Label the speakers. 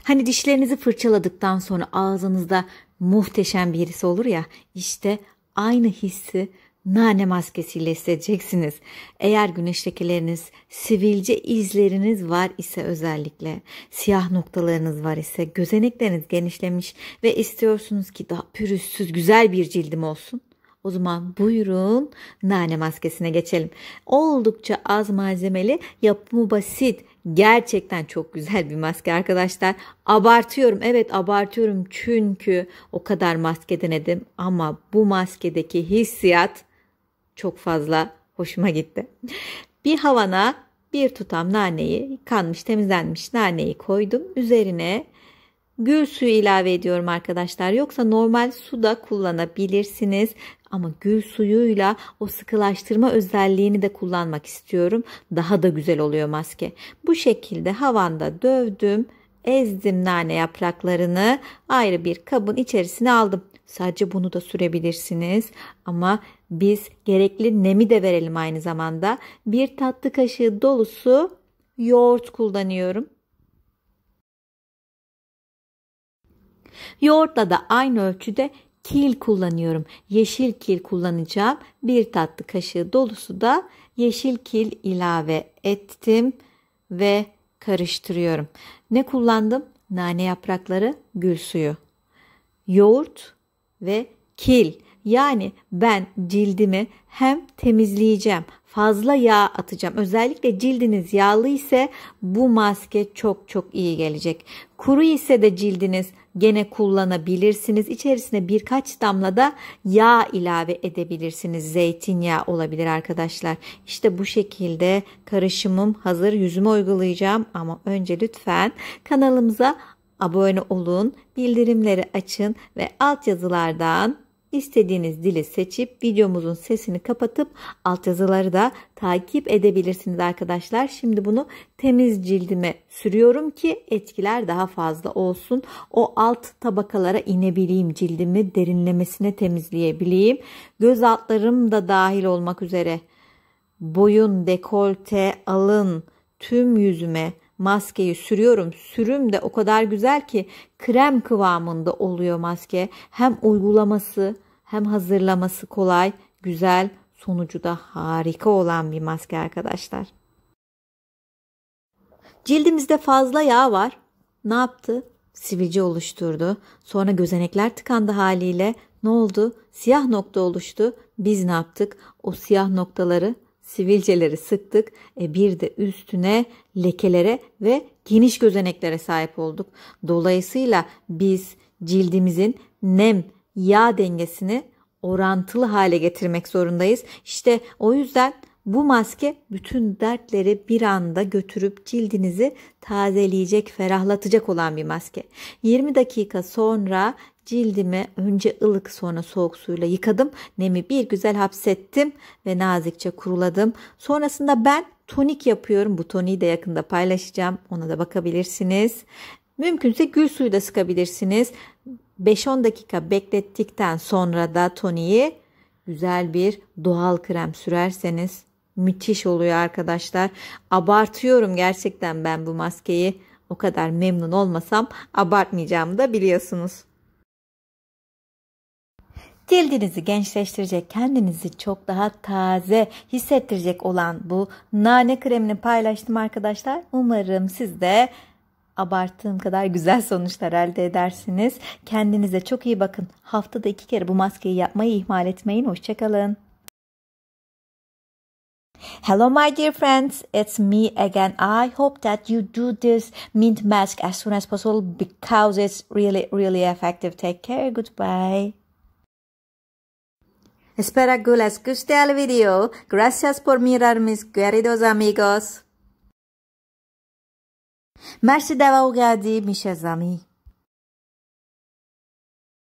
Speaker 1: Hani dişlerinizi fırçaladıktan sonra ağzınızda muhteşem bir his olur ya, işte aynı hissi nane maskesiyle hissedeceksiniz. Eğer güneş lekeleriniz, sivilce izleriniz var ise, özellikle siyah noktalarınız var ise, gözenekleriniz genişlemiş ve istiyorsunuz ki daha pürüzsüz güzel bir cildim olsun, o zaman buyurun nane maskesine geçelim. Oldukça az malzemeli, yapımı basit, gerçekten çok güzel bir maske arkadaşlar. Abartıyorum, evet abartıyorum, çünkü o kadar maske denedim ama bu maskedeki hissiyat çok fazla hoşuma gitti. Bir havana bir tutam naneyi, yıkanmış temizlenmiş naneyi koydum. Üzerine gül suyu ilave ediyorum arkadaşlar. Yoksa normal su da kullanabilirsiniz. Ama gül suyuyla o sıkılaştırma özelliğini de kullanmak istiyorum. Daha da güzel oluyor maske. Bu şekilde havanda dövdüm. Ezdim nane yapraklarını, ayrı bir kabın içerisine aldım. Sadece bunu da sürebilirsiniz. Ama biz gerekli nemi de verelim aynı zamanda. Bir tatlı kaşığı dolusu yoğurt kullanıyorum. Yoğurtla da aynı ölçüde kil kullanıyorum. Yeşil kil kullanacağım. Bir tatlı kaşığı dolusu da yeşil kil ilave ettim ve karıştırıyorum. Ne kullandım? Nane yaprakları, gül suyu, yoğurt ve kil. Yani ben cildimi hem temizleyeceğim, fazla yağ atacağım. Özellikle cildiniz yağlı ise bu maske çok çok iyi gelecek. Kuru ise de cildiniz gene kullanabilirsiniz. İçerisine birkaç damla da yağ ilave edebilirsiniz. Zeytinyağı olabilir arkadaşlar. İşte bu şekilde karışımım hazır. Yüzüme uygulayacağım ama önce lütfen kanalımıza abone olun, bildirimleri açın ve altyazılardan İstediğiniz dili seçip videomuzun sesini kapatıp altyazıları da takip edebilirsiniz arkadaşlar. Şimdi bunu temiz cildime sürüyorum ki etkiler daha fazla olsun. O alt tabakalara inebileyim, cildimi derinlemesine temizleyebileyim. Göz altlarım da dahil olmak üzere boyun, dekolte, alın, tüm yüzüme maskeyi sürüyorum. Sürüm de o kadar güzel ki krem kıvamında oluyor maske. Hem uygulaması hem hazırlaması kolay, güzel, sonucu da harika olan bir maske arkadaşlar. Cildimizde fazla yağ var. Ne yaptı? Sivilce oluşturdu. Sonra gözenekler tıkandı haliyle. Ne oldu? Siyah nokta oluştu. Biz ne yaptık? O siyah noktaları, sivilceleri sıktık. Bir de üstüne lekelere ve geniş gözeneklere sahip olduk. Dolayısıyla biz cildimizin nem yağ dengesini orantılı hale getirmek zorundayız. İşte o yüzden bu maske bütün dertleri bir anda götürüp cildinizi tazeleyecek, ferahlatacak olan bir maske. 20 dakika sonra cildimi önce ılık sonra soğuk suyla yıkadım. Nemi bir güzel hapsettim ve nazikçe kuruladım. Sonrasında ben tonik yapıyorum. Bu toniği de yakında paylaşacağım. Ona da bakabilirsiniz. Mümkünse gül suyu da sıkabilirsiniz. 5-10 dakika beklettikten sonra da toniği güzel bir doğal krem sürerseniz müthiş oluyor arkadaşlar. Abartıyorum gerçekten ben bu maskeyi. O kadar memnun olmasam abartmayacağımı da biliyorsunuz. Cildinizi gençleştirecek, kendinizi çok daha taze hissettirecek olan bu nane kremini paylaştım arkadaşlar. Umarım siz de abarttığım kadar güzel sonuçlar elde edersiniz. Kendinize çok iyi bakın. Haftada 2 kere bu maskeyi yapmayı ihmal etmeyin. Hoşçakalın. Hello my dear friends, it's me again. I hope that you do this mint mask as soon as possible because it's really effective. Take care, goodbye. Espero que les guste el video. Gracias por mirar, mis queridos amigos. Merci d'avoir regardé, mes chers amis.